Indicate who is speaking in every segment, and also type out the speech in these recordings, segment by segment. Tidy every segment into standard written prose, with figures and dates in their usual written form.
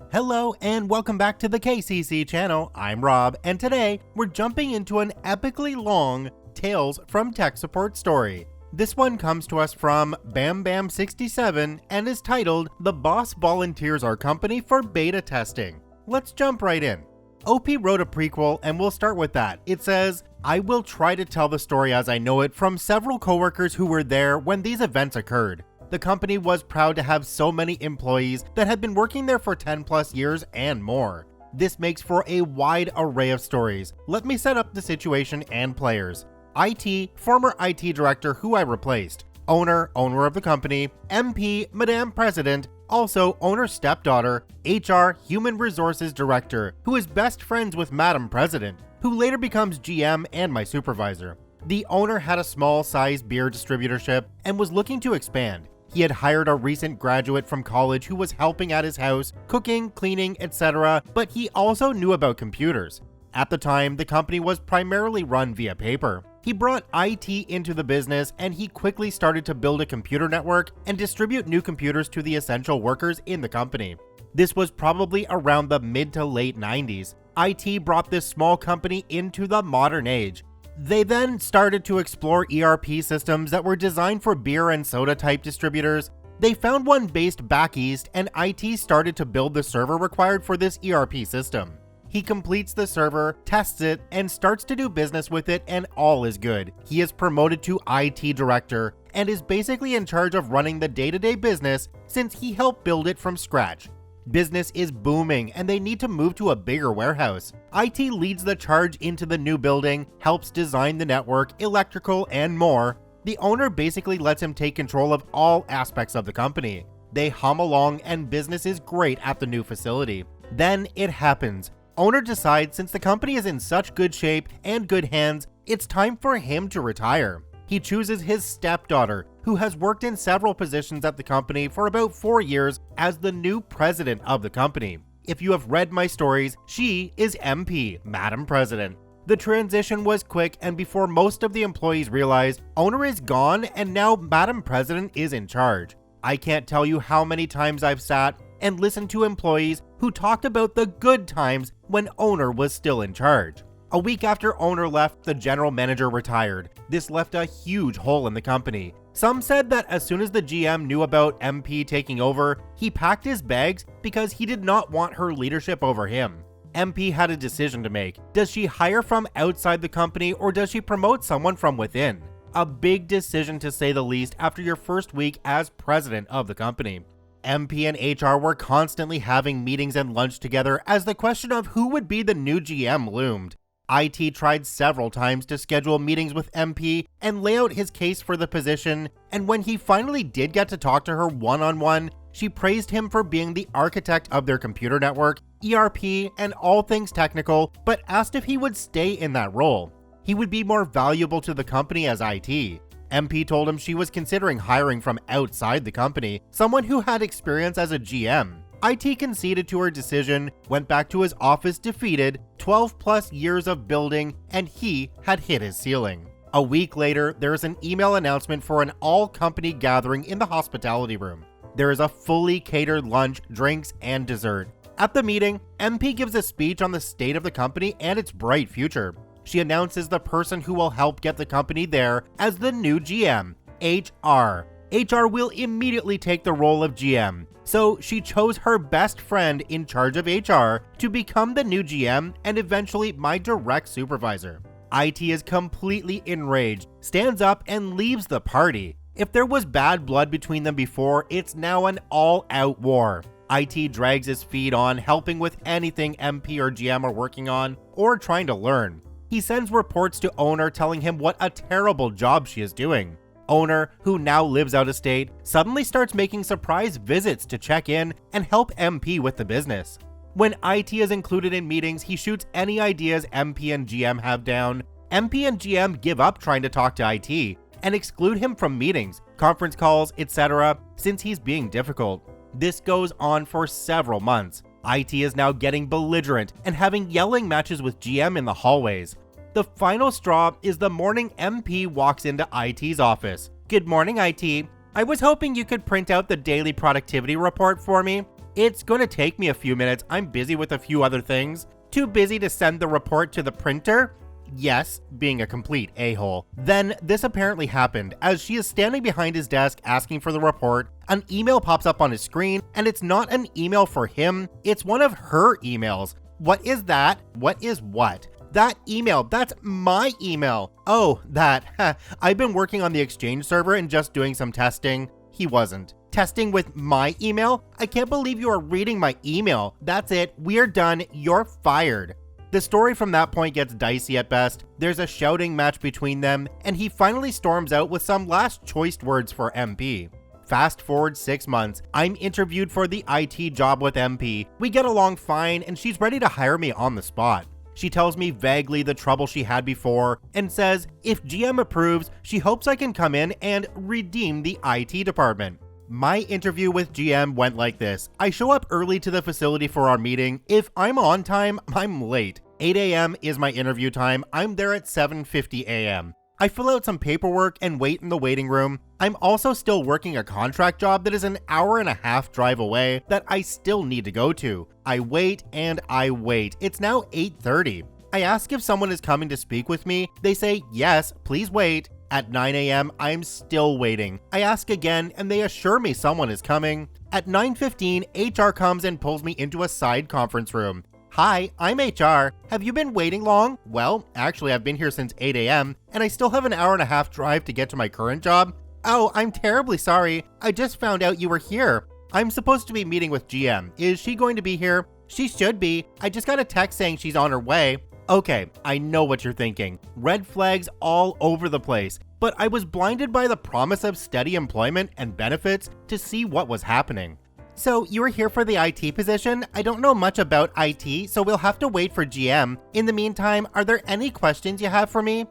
Speaker 1: Hello and welcome back to the KCC channel. I'm Rob, and today we're jumping into an epically long Tales from Tech Support story. This one comes to us from BamBam67 and is titled "The Boss Volunteers Our Company for Beta Testing." Let's jump right in. OP wrote a prequel and we'll start with that. It says, "I will try to tell the story as I know it from several coworkers who were there when these events occurred. The company was proud to have so many employees that had been working there for 10 plus years and more. This makes for a wide array of stories. Let me set up the situation and players. IT, former IT director who I replaced. Owner of the company. MP, Madame President, also owner's stepdaughter. HR, human resources director, who is best friends with Madam President, who later becomes GM and my supervisor. The owner had a small-sized beer distributorship and was looking to expand. He had hired a recent graduate from college who was helping at his house, cooking, cleaning, etc., but he also knew about computers. At the time, the company was primarily run via paper. He brought IT into the business and he quickly started to build a computer network and distribute new computers to the essential workers in the company. This was probably around the mid to late 90s. IT brought this small company into the modern age. They then started to explore ERP systems that were designed for beer and soda type distributors. They found one based back east and IT started to build the server required for this ERP system. He completes the server, tests it, and starts to do business with it, and all is good. He is promoted to IT director and is basically in charge of running the day-to-day business since he helped build it from scratch. Business is booming and they need to move to a bigger warehouse. IT leads the charge into the new building, helps design the network, electrical, and more. The owner basically lets him take control of all aspects of the company. They hum along and business is great at the new facility. Then it happens. Owner decides since the company is in such good shape and good hands, it's time for him to retire. He chooses his stepdaughter, who has worked in several positions at the company for about 4 years, as the new president of the company. If you have read my stories, she is MP, Madam President. The transition was quick, and before most of the employees realized, owner is gone and now Madam President is in charge. I can't tell you how many times I've sat and listened to employees who talked about the good times when owner was still in charge. A week after owner left, the general manager retired. This left a huge hole in the company. Some said that as soon as the GM knew about MP taking over, he packed his bags because he did not want her leadership over him. MP had a decision to make. Does she hire from outside the company or does she promote someone from within? A big decision to say the least after your first week as president of the company. MP and HR were constantly having meetings and lunch together as the question of who would be the new GM loomed. IT tried several times to schedule meetings with MP and lay out his case for the position, and when he finally did get to talk to her one-on-one, she praised him for being the architect of their computer network, ERP, and all things technical, but asked if he would stay in that role. He would be more valuable to the company as IT. MP told him she was considering hiring from outside the company, someone who had experience as a GM. IT conceded to her decision, went back to his office defeated, 12 plus years of building, and he had hit his ceiling. A week later, there is an email announcement for an all-company gathering in the hospitality room. There is a fully catered lunch, drinks, and dessert. At the meeting, MP gives a speech on the state of the company and its bright future. She announces the person who will help get the company there as the new GM, HR. HR will immediately take the role of GM, so she chose her best friend in charge of HR to become the new GM and eventually my direct supervisor. IT is completely enraged, stands up and leaves the party. If there was bad blood between them before, it's now an all-out war. IT drags his feet on helping with anything MP or GM are working on or trying to learn. He sends reports to owner telling him what a terrible job she is doing. Owner, who now lives out of state, suddenly starts making surprise visits to check in and help MP with the business. When IT is included in meetings, he shoots any ideas MP and GM have down. MP and GM give up trying to talk to IT and exclude him from meetings, conference calls, etc., since he's being difficult. This goes on for several months. IT is now getting belligerent and having yelling matches with GM in the hallways. The final straw is the morning MP walks into IT's office. "Good morning, IT. I was hoping you could print out the daily productivity report for me." It's gonna take me a few minutes. I'm busy with a few other things. Too busy to send the report to the printer? Yes, being a complete a-hole. Then this apparently happened. As she is standing behind his desk asking for the report, an email pops up on his screen, and it's not an email for him, it's one of her emails. What is that? What is what? That email, that's my email. Oh, that. I've been working on the Exchange server and just doing some testing. He wasn't. Testing with my email? I can't believe you are reading my email. That's it. We're done. You're fired. The story from that point gets dicey at best. There's a shouting match between them, and he finally storms out with some last choice words for MP. Fast forward 6 months, I'm interviewed for the IT job with MP. We get along fine, and she's ready to hire me on the spot. She tells me vaguely the trouble she had before, and says if GM approves, she hopes I can come in and redeem the IT department. My interview with GM went like this. I show up early to the facility for our meeting. If I'm on time, I'm late. 8 a.m. is my interview time. I'm there at 7:50 a.m. I fill out some paperwork and wait in the waiting room. I'm also still working a contract job that is an hour-and-a-half drive away that I still need to go to. I wait and I wait. It's now 8:30. I ask if someone is coming to speak with me. They say, yes, please wait. At 9 a.m., I'm still waiting. I ask again, and they assure me someone is coming. At 9:15, HR comes and pulls me into a side conference room. Hi, I'm HR. Have you been waiting long? Well, actually, I've been here since 8 a.m., and I still have an hour-and-a-half drive to get to my current job. Oh, I'm terribly sorry. I just found out you were here. I'm supposed to be meeting with GM. Is she going to be here? She should be. I just got a text saying she's on her way. Okay, I know what you're thinking. Red flags all over the place, but I was blinded by the promise of steady employment and benefits to see what was happening. So you were here for the IT position? I don't know much about IT, so we'll have to wait for GM. In the meantime, are there any questions you have for me?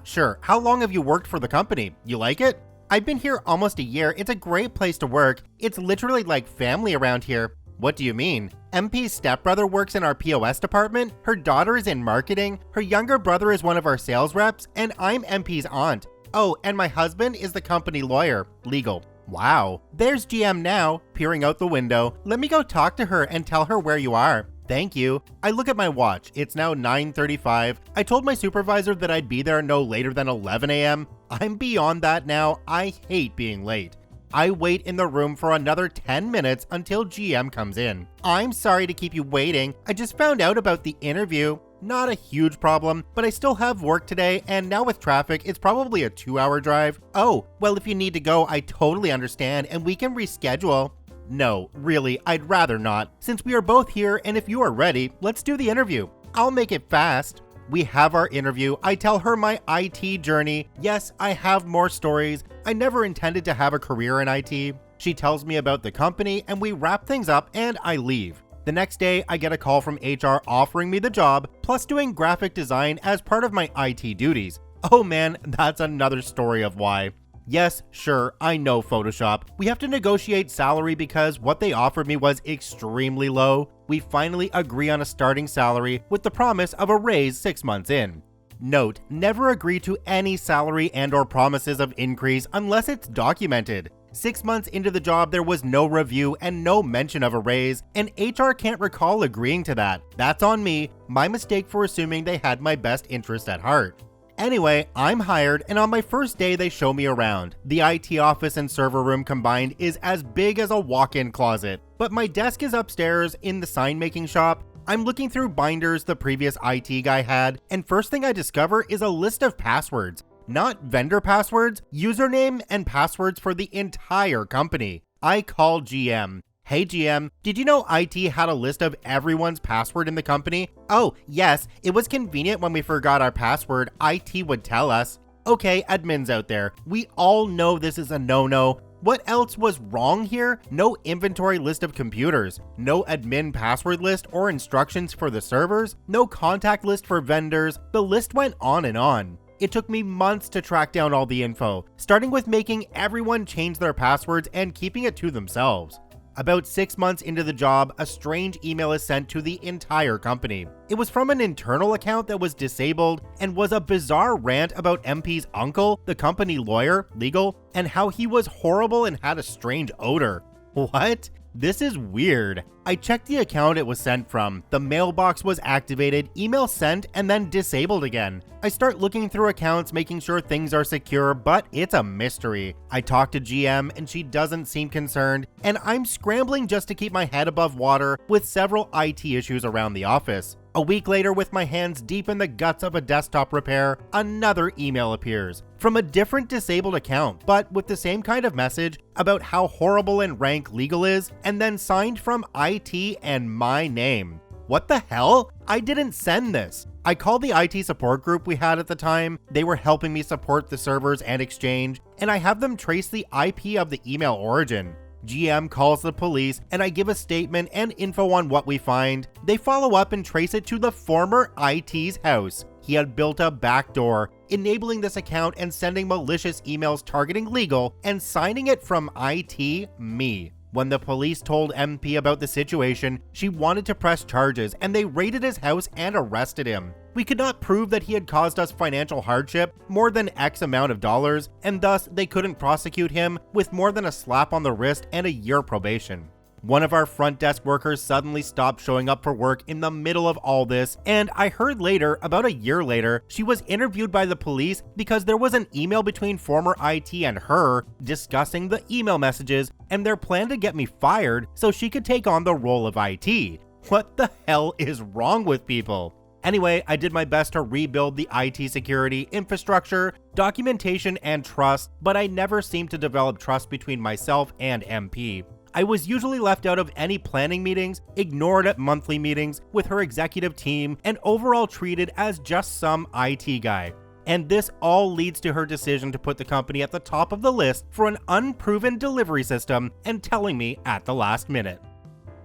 Speaker 1: Sure. How long have you worked for the company? You like it? I've been here almost a year. It's a great place to work. It's literally like family around here. What do you mean? MP's stepbrother works in our POS department, her daughter is in marketing, her younger brother is one of our sales reps, and I'm MP's aunt. Oh, and my husband is the company lawyer, legal. Wow. There's GM now, peering out the window. Let me go talk to her and tell her where you are. Thank you. I look at my watch. It's now 9:35. I told my supervisor that I'd be there no later than 11 a.m. I'm beyond that now. I hate being late. I wait in the room for another 10 minutes until GM comes in. I'm sorry to keep you waiting. I just found out about the interview. Not a huge problem, but I still have work today, and now with traffic, it's probably a 2-hour drive. Oh, well, if you need to go, I totally understand, and we can reschedule. No, really, I'd rather not. Since we are both here, and if you are ready, let's do the interview. I'll make it fast. We have our interview. I tell her my IT journey. Yes, I have more stories. I never intended to have a career in IT. She tells me about the company, and we wrap things up, and I leave. The next day, I get a call from HR offering me the job, plus doing graphic design as part of my IT duties. Oh man, that's another story of why. Yes, sure, I know Photoshop. We have to negotiate salary because what they offered me was extremely low. We finally agree on a starting salary with the promise of a raise 6 months in. Note, never agree to any salary and/or promises of increase unless it's documented. 6 months into the job, there was no review and no mention of a raise, and HR can't recall agreeing to that. That's on me, my mistake for assuming they had my best interest at heart. Anyway, I'm hired, and on my first day they show me around. The IT office and server room combined is as big as a walk-in closet, but my desk is upstairs in the sign-making shop. I'm looking through binders the previous IT guy had, and first thing I discover is a list of passwords. Not vendor passwords, username and passwords for the entire company. I call GM. Hey GM, did you know IT had a list of everyone's password in the company? Oh, yes, it was convenient when we forgot our password, IT would tell us. Okay, admins out there, we all know this is a no-no. What else was wrong here? No inventory list of computers, no admin password list or instructions for the servers, no contact list for vendors. The list went on and on. It took me months to track down all the info, starting with making everyone change their passwords and keeping it to themselves. About 6 months into the job, a strange email is sent to the entire company. It was from an internal account that was disabled and was a bizarre rant about MP's uncle, the company lawyer, legal, and how he was horrible and had a strange odor. What? This is weird. I checked the account it was sent from. The mailbox was activated, email sent, and then disabled again. I start looking through accounts, making sure things are secure, but it's a mystery. I talk to GM and she doesn't seem concerned, and I'm scrambling just to keep my head above water with several IT issues around the office. A week later, with my hands deep in the guts of a desktop repair, another email appears from a different disabled account, but with the same kind of message about how horrible and rank legal is, and then signed from IT and my name. What the hell? I didn't send this. I called the IT support group we had at the time. They were helping me support the servers and Exchange, and I have them trace the IP of the email origin. GM calls the police, and I give a statement and info on what we find. They follow up and trace it to the former IT's house. He had built a backdoor, enabling this account and sending malicious emails targeting legal and signing it from IT, me. When the police told MP about the situation, she wanted to press charges, and they raided his house and arrested him. We could not prove that he had caused us financial hardship, more than X amount of dollars, and thus they couldn't prosecute him with more than a slap on the wrist and a year probation. One of our front desk workers suddenly stopped showing up for work in the middle of all this, and I heard later, about a year later, she was interviewed by the police because there was an email between former IT and her discussing the email messages and their plan to get me fired so she could take on the role of IT. What the hell is wrong with people? Anyway, I did my best to rebuild the IT security, infrastructure, documentation, and trust, but I never seemed to develop trust between myself and MP. I was usually left out of any planning meetings, ignored at monthly meetings with her executive team, and overall treated as just some IT guy. And this all leads to her decision to put the company at the top of the list for an unproven delivery system and telling me at the last minute.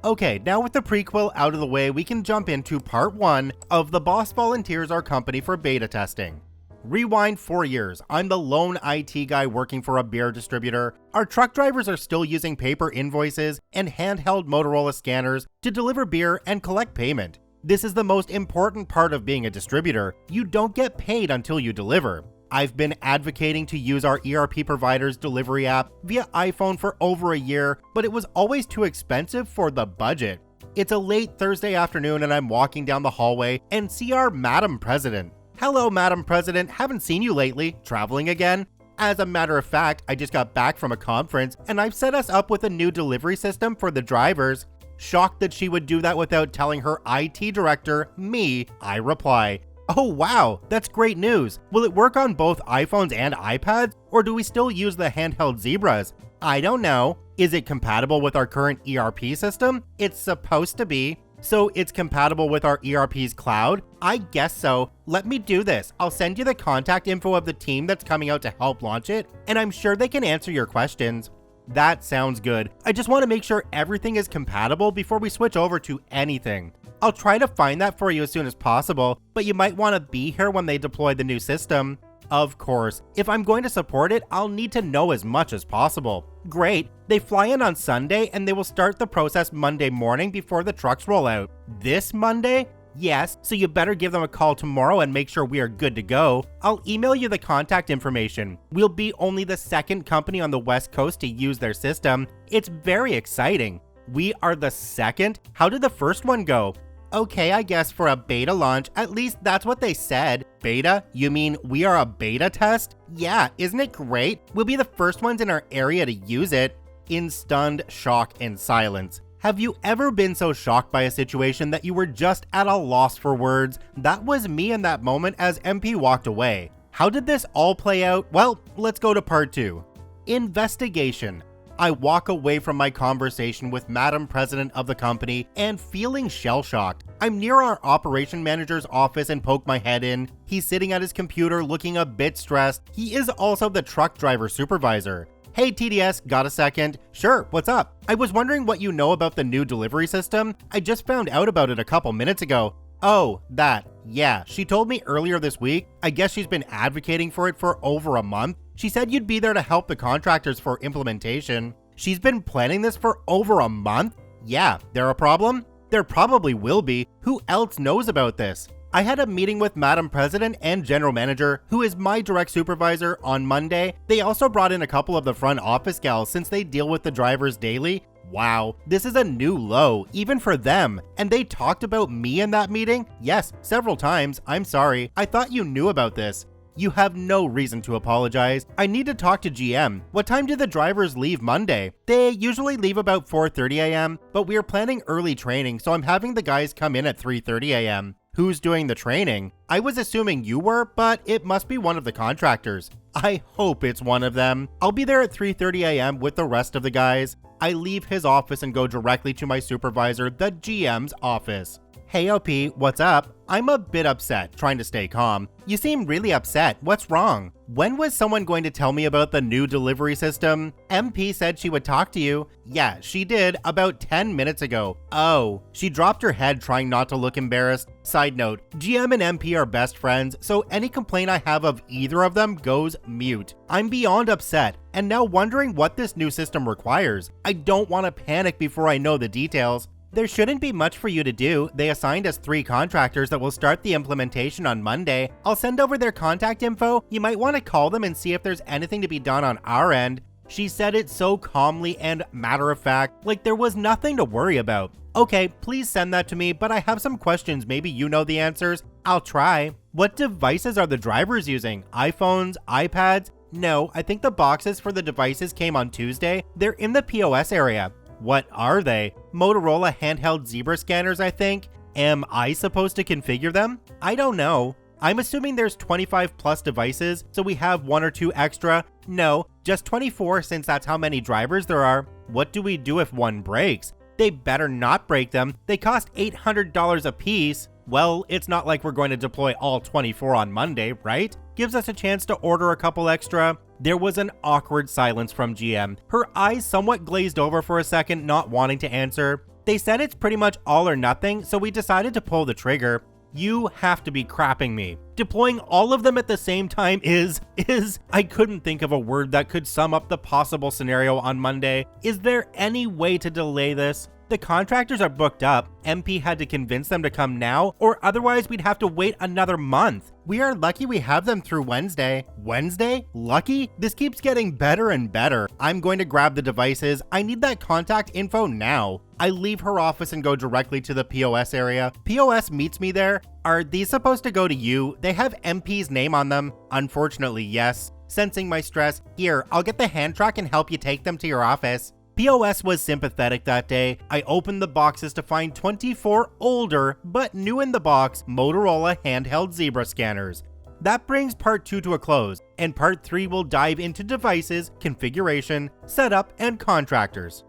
Speaker 1: Okay, now with the prequel out of the way, we can jump into part 1 of The Boss Volunteers Our Company for Beta Testing. Rewind 4 years. I'm the lone IT guy working for a beer distributor. Our truck drivers are still using paper invoices and handheld Motorola scanners to deliver beer and collect payment. This is the most important part of being a distributor. You don't get paid until you deliver. I've been advocating to use our ERP provider's delivery app via iPhone for over a year, but it was always too expensive for the budget. It's a late Thursday afternoon and I'm walking down the hallway and see our Madam President. Hello, Madam President, haven't seen you lately. Traveling again? As a matter of fact, I just got back from a conference and I've set us up with a new delivery system for the drivers. Shocked that she would do that without telling her IT director, me, I reply, "Oh wow, that's great news. Will it work on both iPhones and iPads, or do we still use the handheld Zebras? I don't know. Is it compatible with our current ERP system? It's supposed to be. So it's compatible with our ERP's cloud? I guess so. Let me do this. I'll send you the contact info of the team that's coming out to help launch it, and I'm sure they can answer your questions." That sounds good. I just want to make sure everything is compatible before we switch over to anything. I'll try to find that for you as soon as possible, but you might want to be here when they deploy the new system. Of course, if I'm going to support it, I'll need to know as much as possible. Great, they fly in on Sunday and they will start the process Monday morning before the trucks roll out. This Monday? Yes, so you better give them a call tomorrow and make sure we are good to go. I'll email you the contact information. We'll be only the second company on the West Coast to use their system. It's very exciting. We are the second? How did the first one go? Okay, I guess for a beta launch, at least that's what they said. Beta? You mean we are a beta test? Yeah, isn't it great? We'll be the first ones in our area to use it. In stunned shock and silence. Have you ever been so shocked by a situation that you were just at a loss for words? That was me in that moment as MP walked away. How did this all play out? Well, let's go to part 2. Investigation. I walk away from my conversation with Madam President of the company and feeling shell-shocked. I'm near our operation manager's office and poke my head in. He's sitting at his computer looking a bit stressed. He is also the truck driver supervisor. Hey TDS, got a second? Sure, what's up? I was wondering what you know about the new delivery system. I just found out about it a couple minutes ago. Oh, that. Yeah, she told me earlier this week. I guess she's been advocating for it for over a month. She said you'd be there to help the contractors for implementation. She's been planning this for over a month? Yeah, there a problem? There probably will be. Who else knows about this? I had a meeting with Madam President and General Manager, who is my direct supervisor, on Monday. They also brought in a couple of the front office gals since they deal with the drivers daily. Wow, this is a new low, even for them. And they talked about me in that meeting? Yes, several times. I'm sorry. I thought you knew about this. You have no reason to apologize. I need to talk to GM. What time do the drivers leave Monday? They usually leave about 4:30 a.m., but we are planning early training, so I'm having the guys come in at 3:30 a.m. Who's doing the training? I was assuming you were, but it must be one of the contractors. I hope it's one of them. I'll be there at 3:30 a.m. with the rest of the guys. I leave his office and go directly to my supervisor, the GM's office. Hey OP, what's up? I'm a bit upset, trying to stay calm. You seem really upset. What's wrong? When was someone going to tell me about the new delivery system? MP said she would talk to you. Yeah, she did, about 10 minutes ago. Oh, she dropped her head trying not to look embarrassed. Side note, GM and MP are best friends, so any complaint I have of either of them goes mute. I'm beyond upset, and now wondering what this new system requires. I don't want to panic before I know the details. There shouldn't be much for you to do. They assigned us 3 contractors that will start the implementation on Monday. I'll send over their contact info. You might want to call them and see if there's anything to be done on our end. She said it so calmly and matter of fact, like there was nothing to worry about. Okay, please send that to me, but I have some questions. Maybe you know the answers. I'll try. What devices are the drivers using? iPhones? iPads? No, I think the boxes for the devices came on Tuesday. They're in the POS area. What are they? Motorola handheld zebra scanners, I think? Am I supposed to configure them? I don't know. I'm assuming there's 25 plus devices, so we have 1 or 2 extra. No, just 24 since that's how many drivers there are. What do we do if one breaks? They better not break them. They cost $800 a piece. Well, it's not like we're going to deploy all 24 on Monday, right? Gives us a chance to order a couple extra. There was an awkward silence from GM. Her eyes somewhat glazed over for a second, not wanting to answer. They said it's pretty much all or nothing, so we decided to pull the trigger. You have to be crapping me. Deploying all of them at the same time I couldn't think of a word that could sum up the possible scenario on Monday. Is there any way to delay this? The contractors are booked up. MP had to convince them to come now, or otherwise we'd have to wait another month. We are lucky we have them through Wednesday. Wednesday? Lucky? This keeps getting better and better. I'm going to grab the devices. I need that contact info now. I leave her office and go directly to the POS area. POS meets me there. Are these supposed to go to you? They have MP's name on them. Unfortunately, yes. Sensing my stress, here, I'll get the hand track and help you take them to your office. POS was sympathetic that day. I opened the boxes to find 24 older, but new in the box, Motorola handheld zebra scanners. That brings part 2 to a close, and part 3 will dive into devices, configuration, setup, and contractors.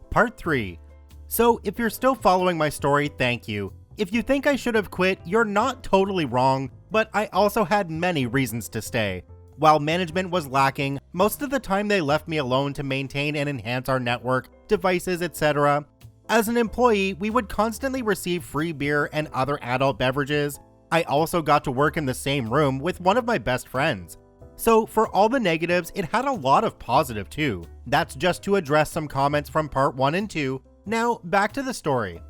Speaker 1: Part 3. So if you're still following my story, thank you. If you think I should have quit, you're not totally wrong, but I also had many reasons to stay. While management was lacking, most of the time they left me alone to maintain and enhance our network, devices, etc. As an employee, we would constantly receive free beer and other adult beverages. I also got to work in the same room with one of my best friends. So for all the negatives, it had a lot of positive too. That's just to address some comments from part 1 and 2. Now back to the story.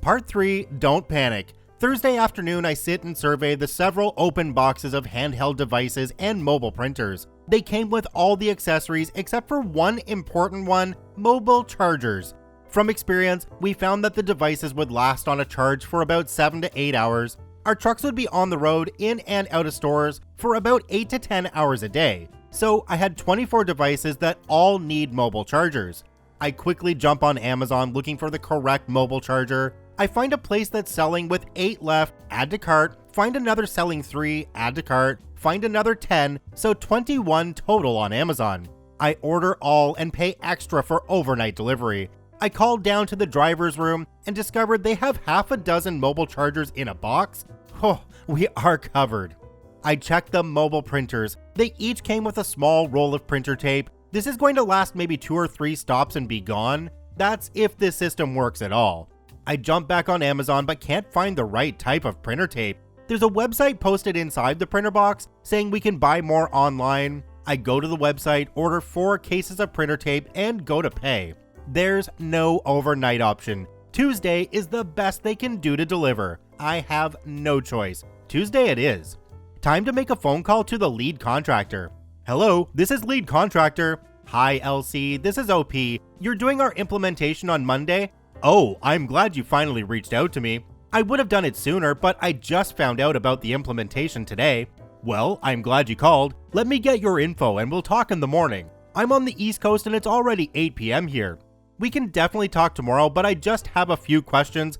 Speaker 1: Part 3, don't panic. Thursday afternoon, I sit and survey the several open boxes of handheld devices and mobile printers. They came with all the accessories except for one important one, mobile chargers. From experience, we found that the devices would last on a charge for about 7 to 8 hours. Our trucks would be on the road, in and out of stores, for about 8 to 10 hours a day. So I had 24 devices that all need mobile chargers. I quickly jump on Amazon looking for the correct mobile charger. I find a place that's selling with 8 left, add to cart, find another selling 3, add to cart, find another 10, so 21 total on Amazon. I order all and pay extra for overnight delivery. I called down to the driver's room and discovered they have half a dozen mobile chargers in a box. Oh, we are covered. I checked the mobile printers. They each came with a small roll of printer tape. This is going to last maybe 2 or 3 stops and be gone. That's if this system works at all. I jump back on Amazon but can't find the right type of printer tape. There's a website posted inside the printer box saying we can buy more online. I go to the website, order 4 cases of printer tape, and go to pay. There's no overnight option. Tuesday is the best they can do to deliver. I have no choice. Tuesday it is. Time to make a phone call to the lead contractor. Hello, this is Lead Contractor. Hi LC, this is OP. You're doing our implementation on Monday? Oh, I'm glad you finally reached out to me. I would have done it sooner, but I just found out about the implementation today. Well, I'm glad you called. Let me get your info and we'll talk in the morning. I'm on the East Coast and it's already 8 p.m. here. We can definitely talk tomorrow, but I just have a few questions.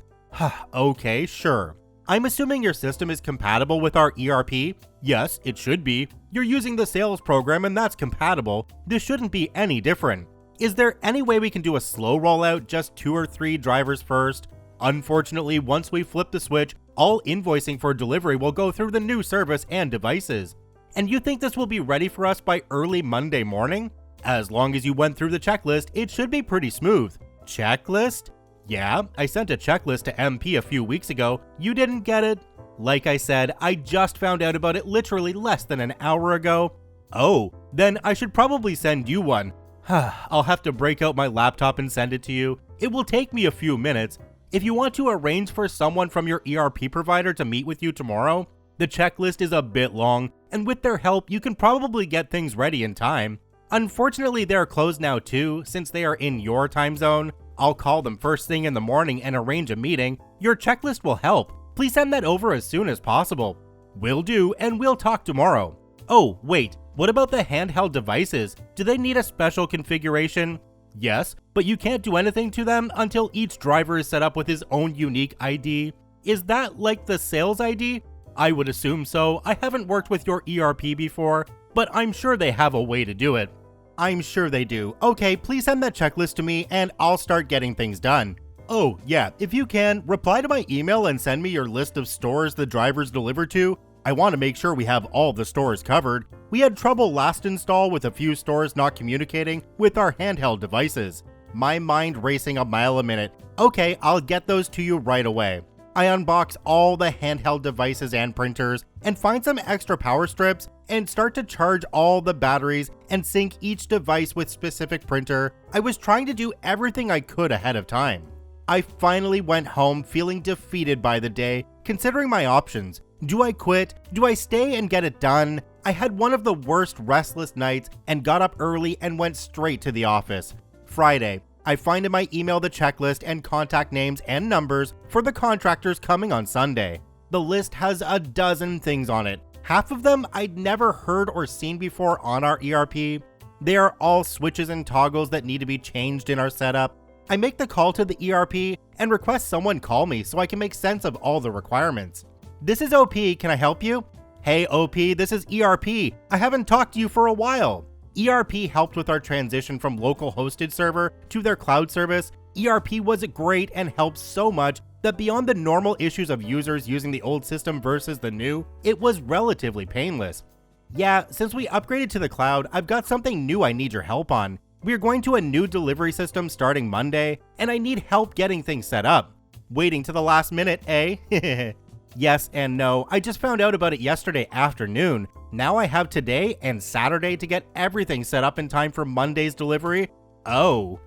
Speaker 1: Okay, sure. I'm assuming your system is compatible with our ERP? Yes, it should be. You're using the sales program and that's compatible. This shouldn't be any different. Is there any way we can do a slow rollout, just 2 or 3 drivers first? Unfortunately, once we flip the switch, all invoicing for delivery will go through the new service and devices. And you think this will be ready for us by early Monday morning? As long as you went through the checklist, it should be pretty smooth. Checklist? Yeah, I sent a checklist to MP a few weeks ago. You didn't get it? Like I said, I just found out about it literally less than an hour ago. Oh, then I should probably send you one. I'll have to break out my laptop and send it to you. It will take me a few minutes. If you want to arrange for someone from your ERP provider to meet with you tomorrow, the checklist is a bit long, and with their help, you can probably get things ready in time. Unfortunately, they're closed now too, since they are in your time zone. I'll call them first thing in the morning and arrange a meeting. Your checklist will help. Please send that over as soon as possible. Will do, and we'll talk tomorrow. Oh, wait, what about the handheld devices? Do they need a special configuration? Yes, but you can't do anything to them until each driver is set up with his own unique ID. Is that like the sales ID? I would assume so. I haven't worked with your ERP before, but I'm sure they have a way to do it. I'm sure they do. Okay, please send that checklist to me and I'll start getting things done. Oh, yeah, if you can, reply to my email and send me your list of stores the drivers deliver to. I want to make sure we have all the stores covered. We had trouble last install with a few stores not communicating with our handheld devices. My mind racing a mile a minute. Okay, I'll get those to you right away. I unbox all the handheld devices and printers and find some extra power strips and start to charge all the batteries and sync each device with specific printer. I was trying to do everything I could ahead of time. I finally went home feeling defeated by the day, considering my options. Do I quit? Do I stay and get it done? I had one of the worst restless nights and got up early and went straight to the office. Friday, I find in my email the checklist and contact names and numbers for the contractors coming on Sunday. The list has a dozen things on it. Half of them I'd never heard or seen before on our ERP. They are all switches and toggles that need to be changed in our setup. I make the call to the ERP and request someone call me so I can make sense of all the requirements. This is OP, can I help you? Hey OP, this is ERP. I haven't talked to you for a while. ERP helped with our transition from local hosted server to their cloud service. ERP was great and helped so much that beyond the normal issues of users using the old system versus the new, it was relatively painless. Yeah, since we upgraded to the cloud, I've got something new I need your help on. We're going to a new delivery system starting Monday, and I need help getting things set up. Waiting to the last minute, eh? Yes and no, I just found out about it yesterday afternoon. Now I have today and Saturday to get everything set up in time for Monday's delivery. Oh.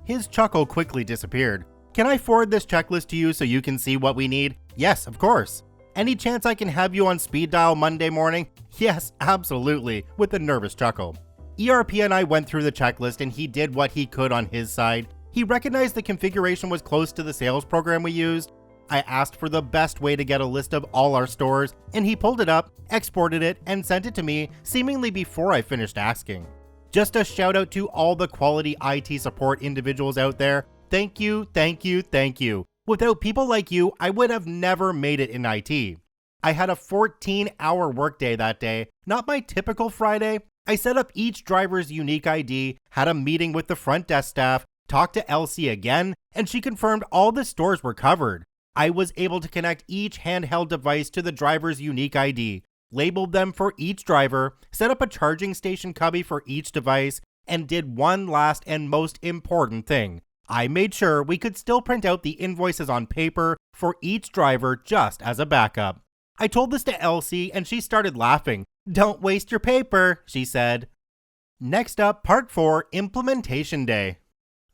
Speaker 1: His chuckle quickly disappeared. Can I forward this checklist to you so you can see what we need? Yes, of course. Any chance I can have you on speed dial Monday morning? Yes, absolutely, with a nervous chuckle. ERP and I went through the checklist and he did what he could on his side. He recognized the configuration was close to the sales program we used. I asked for the best way to get a list of all our stores, and he pulled it up, exported it, and sent it to me seemingly before I finished asking. Just a shout out to all the quality IT support individuals out there. Thank you, thank you, thank you. Without people like you, I would have never made it in IT. I had a 14-hour workday that day, not my typical Friday. I set up each driver's unique ID, had a meeting with the front desk staff, talked to Elsie again, and she confirmed all the stores were covered. I was able to connect each handheld device to the driver's unique ID, labeled them for each driver, set up a charging station cubby for each device, and did one last and most important thing. I made sure we could still print out the invoices on paper for each driver just as a backup. I told this to Elsie and she started laughing. "Don't waste your paper," she said. Next up, Part 4, Implementation Day.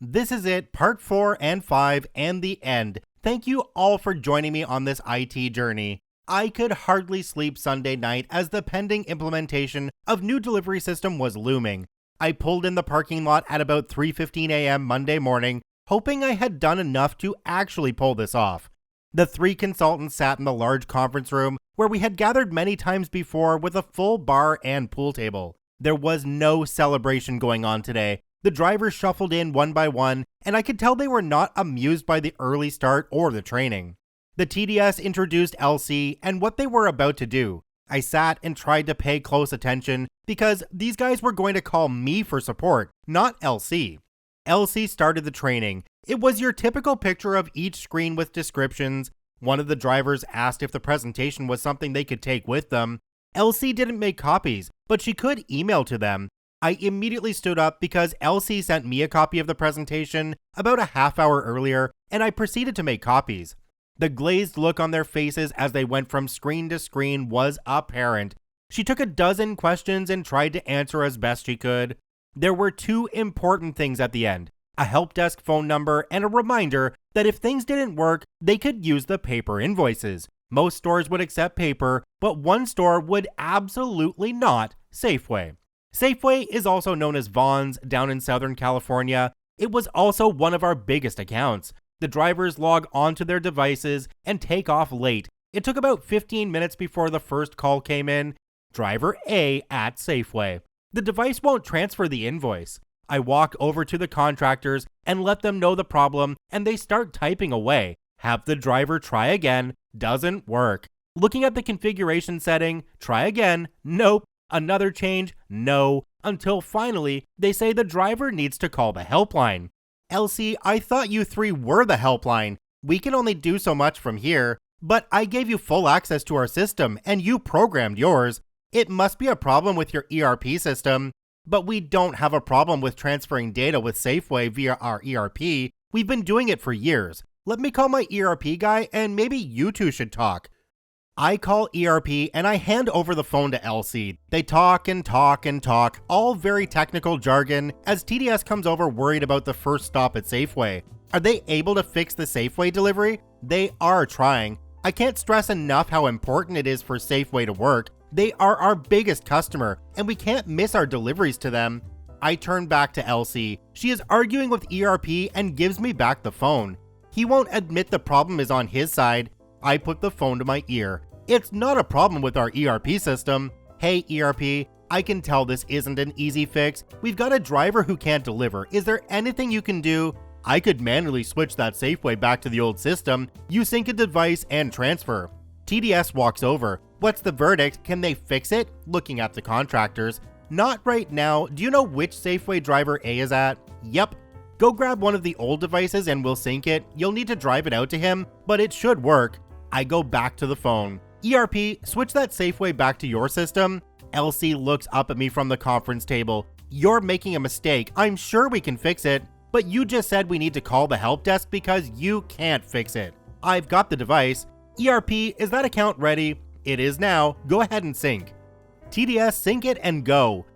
Speaker 1: This is it, Part 4 and 5, and the end. Thank you all for joining me on this IT journey. I could hardly sleep Sunday night as the pending implementation of new delivery system was looming. I pulled in the parking lot at about 3:15 a.m. Monday morning, hoping I had done enough to actually pull this off. The 3 consultants sat in the large conference room where we had gathered many times before with a full bar and pool table. There was no celebration going on today. The drivers shuffled in one by one, and I could tell they were not amused by the early start or the training. The TDS introduced LC and what they were about to do. I sat and tried to pay close attention because these guys were going to call me for support, not LC. LC started the training. It was your typical picture of each screen with descriptions. One of the drivers asked if the presentation was something they could take with them. LC didn't make copies, but she could email to them. I immediately stood up because LC sent me a copy of the presentation about a half hour earlier, and I proceeded to make copies. The glazed look on their faces as they went from screen to screen was apparent. She took a dozen questions and tried to answer as best she could. There were 2 important things at the end: a help desk phone number and a reminder that if things didn't work, they could use the paper invoices. Most stores would accept paper, but one store would absolutely not: Safeway. Safeway is also known as Vons down in Southern California. It was also one of our biggest accounts. The drivers log onto their devices and take off late. It took about 15 minutes before the first call came in. Driver A at Safeway. The device won't transfer the invoice. I walk over to the contractors and let them know the problem, and they start typing away. Have the driver try again. Doesn't work. Looking at the configuration setting, try again. Nope. Another change. No. Until finally, they say the driver needs to call the helpline. LC, I thought you 3 were the helpline. We can only do so much from here, but I gave you full access to our system and you programmed yours. It must be a problem with your ERP system, but we don't have a problem with transferring data with Safeway via our ERP. We've been doing it for years. Let me call my ERP guy and maybe you 2 should talk. I call ERP and I hand over the phone to LC. They talk and talk and talk, all very technical jargon, as TDS comes over worried about the first stop at Safeway. Are they able to fix the Safeway delivery? They are trying. I can't stress enough how important it is for Safeway to work. They are our biggest customer, and we can't miss our deliveries to them. I turn back to LC. She is arguing with ERP and gives me back the phone. He won't admit the problem is on his side. I put the phone to my ear. It's not a problem with our ERP system. Hey ERP, I can tell this isn't an easy fix. We've got a driver who can't deliver. Is there anything you can do? I could manually switch that Safeway back to the old system. You sync a device and transfer. TDS walks over. What's the verdict? Can they fix it? Looking at the contractors. Not right now. Do you know which Safeway driver A is at? Yep. Go grab one of the old devices and we'll sync it. You'll need to drive it out to him, but it should work. I go back to the phone. ERP, switch that Safeway back to your system. LC looks up at me from the conference table. You're making a mistake. I'm sure we can fix it, but you just said we need to call the help desk because you can't fix it. I've got the device. ERP, is that account ready? It is now. Go ahead and sync. TDS, sync it and go.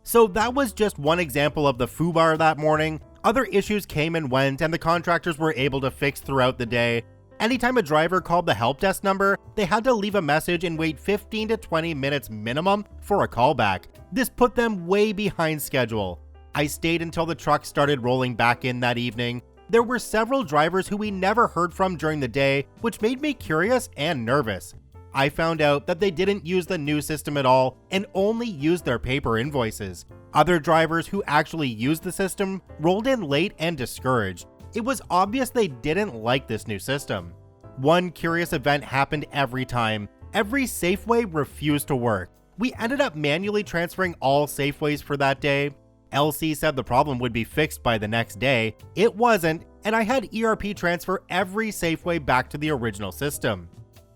Speaker 1: So that was just one example of the foobar that morning. Other issues came and went, and the contractors were able to fix throughout the day. Anytime a driver called the help desk number, they had to leave a message and wait 15 to 20 minutes minimum for a callback. This put them way behind schedule. I stayed until the truck started rolling back in that evening. There were several drivers who we never heard from during the day, which made me curious and nervous. I found out that they didn't use the new system at all and only used their paper invoices. Other drivers who actually used the system rolled in late and discouraged. It was obvious they didn't like this new system. One curious event happened every time. Every Safeway refused to work. We ended up manually transferring all Safeways for that day. LC said the problem would be fixed by the next day. It wasn't, and I had ERP transfer every Safeway back to the original system.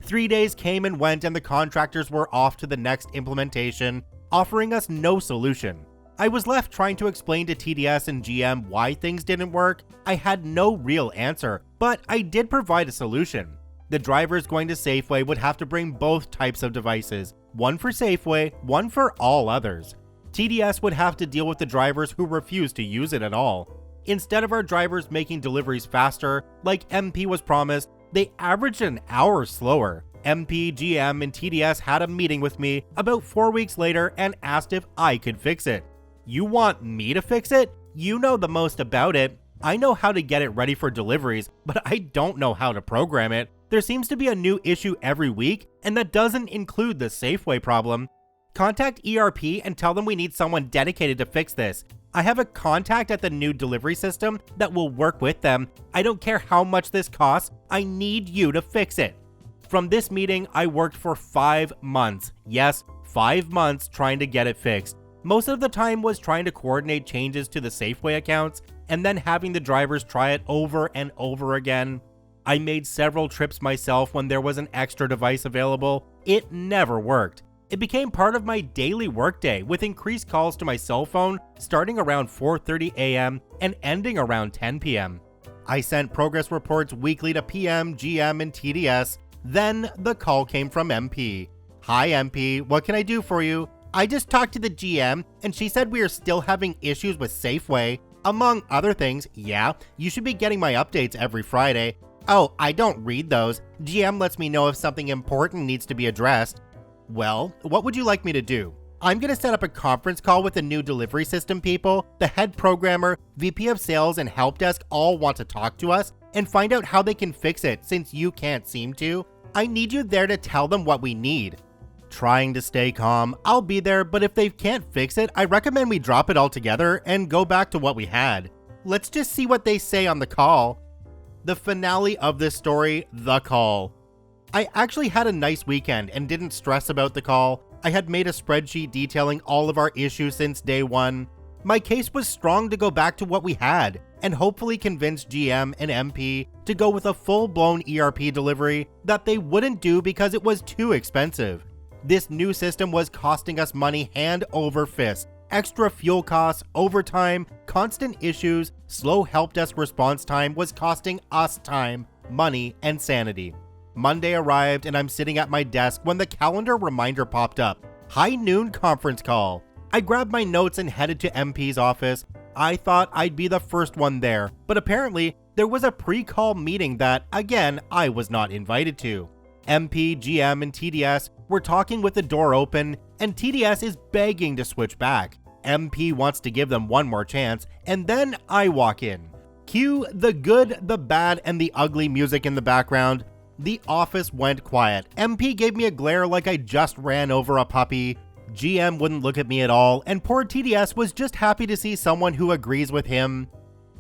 Speaker 1: 3 days came and went and the contractors were off to the next implementation, offering us no solution. I was left trying to explain to TDS and GM why things didn't work. I had no real answer, but I did provide a solution. The drivers going to Safeway would have to bring both types of devices, one for Safeway, one for all others. TDS would have to deal with the drivers who refused to use it at all. Instead of our drivers making deliveries faster, like MP was promised, they averaged an hour slower. MP, GM, and TDS had a meeting with me about 4 weeks later and asked if I could fix it. You want me to fix it? You know the most about it. I know how to get it ready for deliveries, but I don't know how to program it. There seems to be a new issue every week, and that doesn't include the Safeway problem. Contact ERP and tell them we need someone dedicated to fix this. I have a contact at the new delivery system that will work with them. I don't care how much this costs. I need you to fix it. From this meeting, I worked for 5 months. Yes, 5 months trying to get it fixed. Most of the time was trying to coordinate changes to the Safeway accounts and then having the drivers try it over and over again. I made several trips myself when there was an extra device available. It never worked. It became part of my daily workday with increased calls to my cell phone starting around 4:30 a.m. and ending around 10 p.m. I sent progress reports weekly to PM, GM, and TDS. Then the call came from MP. Hi MP, what can I do for you? I just talked to the GM and she said we are still having issues with Safeway. Among other things, yeah, you should be getting my updates every Friday. Oh, I don't read those. GM lets me know if something important needs to be addressed. Well, what would you like me to do? I'm going to set up a conference call with the new delivery system people. The head programmer, VP of sales, and help desk all want to talk to us and find out how they can fix it since you can't seem to. I need you there to tell them what we need. Trying to stay calm, I'll be there, but if they can't fix it, I recommend we drop it altogether and go back to what we had. Let's just see what they say on the call. The finale of this story, the call. I actually had a nice weekend and didn't stress about the call. I had made a spreadsheet detailing all of our issues since day one. My case was strong to go back to what we had and hopefully convince GM and MP to go with a full-blown ERP delivery that they wouldn't do because it was too expensive. This new system was costing us money hand over fist. Extra fuel costs, overtime, constant issues, slow help desk response time was costing us time, money, and sanity. Monday arrived and I'm sitting at my desk when the calendar reminder popped up. High noon conference call. I grabbed my notes and headed to MP's office. I thought I'd be the first one there, but apparently there was a pre-call meeting that, again, I was not invited to. MP, GM, and TDS were talking with the door open, and TDS is begging to switch back. MP wants to give them one more chance, and then I walk in. Cue the good, the bad, and the ugly music in the background. The office went quiet. MP gave me a glare like I just ran over a puppy. GM wouldn't look at me at all, and poor TDS was just happy to see someone who agrees with him.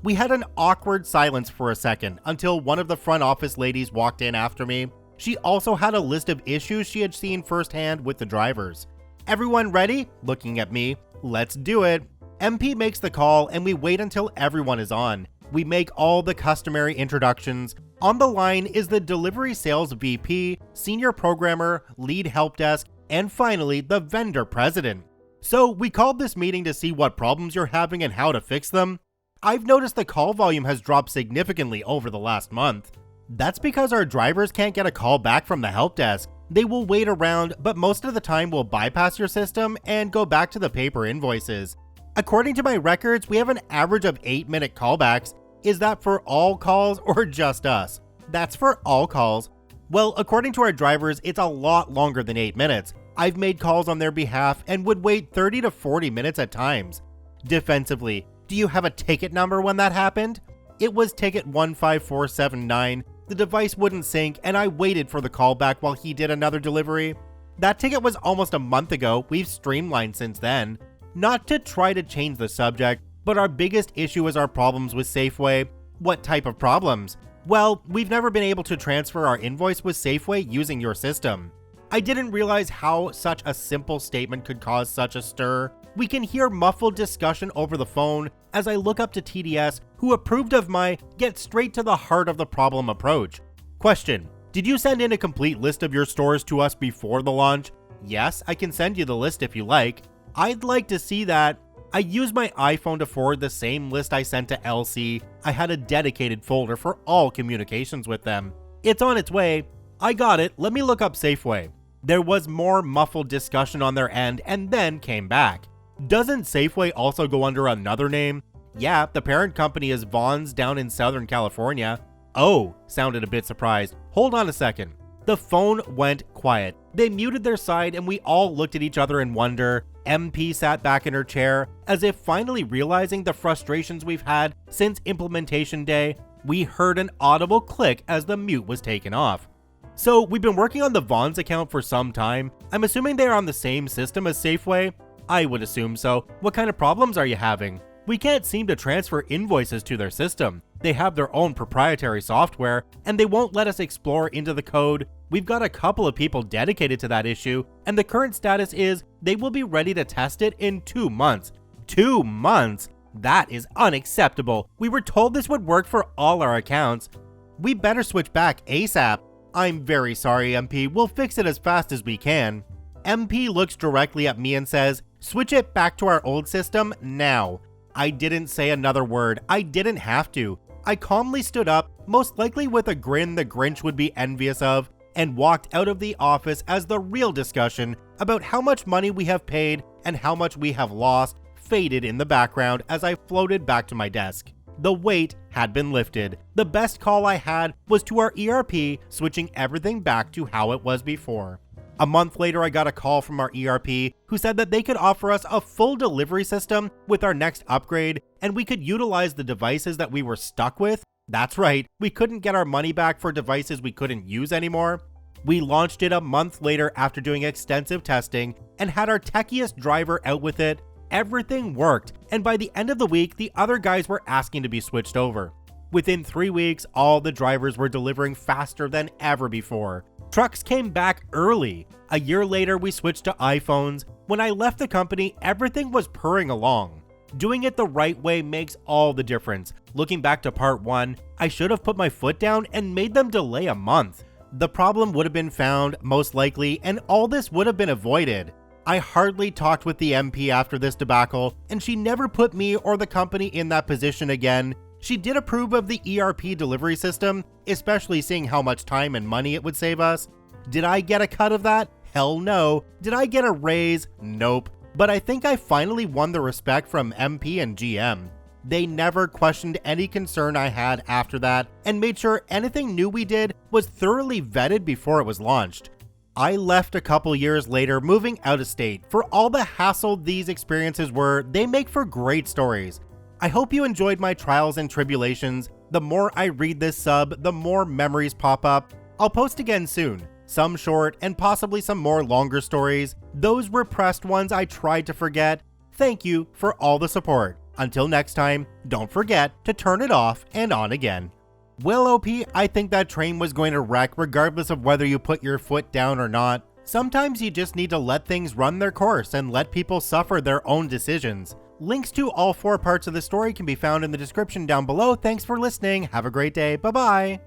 Speaker 1: We had an awkward silence for a second until one of the front office ladies walked in after me. She also had a list of issues she had seen firsthand with the drivers. Everyone ready? Looking at me. Let's do it. MP makes the call and we wait until everyone is on. We make all the customary introductions. On the line is the delivery sales VP, senior programmer, lead help desk, and finally the vendor president. So we called this meeting to see what problems you're having and how to fix them. I've noticed the call volume has dropped significantly over the last month. That's because our drivers can't get a call back from the help desk. They will wait around, but most of the time will bypass your system and go back to the paper invoices. According to my records, we have an average of 8-minute callbacks. Is that for all calls or just us? That's for all calls. Well, according to our drivers, it's a lot longer than 8 minutes. I've made calls on their behalf and would wait 30 to 40 minutes at times. Defensively, do you have a ticket number when that happened? It was ticket 15479. The device wouldn't sync and I waited for the callback while he did another delivery. That ticket was almost a month ago. We've streamlined since then. Not to try to change the subject, but our biggest issue is our problems with Safeway. What type of problems? Well, we've never been able to transfer our invoice with Safeway using your system. I didn't realize how such a simple statement could cause such a stir. We can hear muffled discussion over the phone as I look up to TDS, who approved of my get straight to the heart of the problem approach. Question: did you send in a complete list of your stores to us before the launch? Yes, I can send you the list if you like. I'd like to see that. I used my iPhone to forward the same list I sent to LC. I had a dedicated folder for all communications with them. It's on its way. I got it. Let me look up Safeway. There was more muffled discussion on their end and then came back. Doesn't Safeway also go under another name? Yeah, the parent company is Vaughn's down in Southern California. Oh, sounded a bit surprised. Hold on a second. The phone went quiet. They muted their side and we all looked at each other in wonder. MP sat back in her chair, as if finally realizing the frustrations we've had since implementation day. We heard an audible click as the mute was taken off. So we've been working on the Vaughn's account for some time. I'm assuming they are on the same system as Safeway? I would assume so. What kind of problems are you having? We can't seem to transfer invoices to their system. They have their own proprietary software, and they won't let us explore into the code. We've got a couple of people dedicated to that issue, and the current status is they will be ready to test it in 2 months. 2 months? That is unacceptable. We were told this would work for all our accounts. We better switch back ASAP. I'm very sorry, MP. We'll fix it as fast as we can. MP looks directly at me and says, switch it back to our old system now. I didn't say another word. I didn't have to. I calmly stood up, most likely with a grin the Grinch would be envious of, and walked out of the office as the real discussion about how much money we have paid and how much we have lost faded in the background as I floated back to my desk. The weight had been lifted. The best call I had was to our ERP, switching everything back to how it was before. A month later, I got a call from our ERP who said that they could offer us a full delivery system with our next upgrade, and we could utilize the devices that we were stuck with. That's right, we couldn't get our money back for devices we couldn't use anymore. We launched it a month later after doing extensive testing and had our techiest driver out with it. Everything worked, and by the end of the week, the other guys were asking to be switched over. Within 3 weeks, all the drivers were delivering faster than ever before. Trucks came back early. A year later, we switched to iPhones. When I left the company, everything was purring along. Doing it the right way makes all the difference. Looking back to part 1, I should have put my foot down and made them delay a month. The problem would have been found, most likely, and all this would have been avoided. I hardly talked with the MP after this debacle, and she never put me or the company in that position again. She did approve of the ERP delivery system, especially seeing how much time and money it would save us. Did I get a cut of that? Hell no. Did I get a raise? Nope. But I think I finally won the respect from MP and GM. They never questioned any concern I had after that and made sure anything new we did was thoroughly vetted before it was launched. I left a couple years later, moving out of state. For all the hassle these experiences were, they make for great stories. I hope you enjoyed my trials and tribulations. The more I read this sub, the more memories pop up. I'll post again soon. Some short and possibly some more longer stories. Those repressed ones I tried to forget. Thank you for all the support. Until next time, don't forget to turn it off and on again. Well, OP, I think that train was going to wreck regardless of whether you put your foot down or not. Sometimes you just need to let things run their course and let people suffer their own decisions. Links to all 4 parts of the story can be found in the description down below. Thanks for listening. Have a great day. Bye-bye.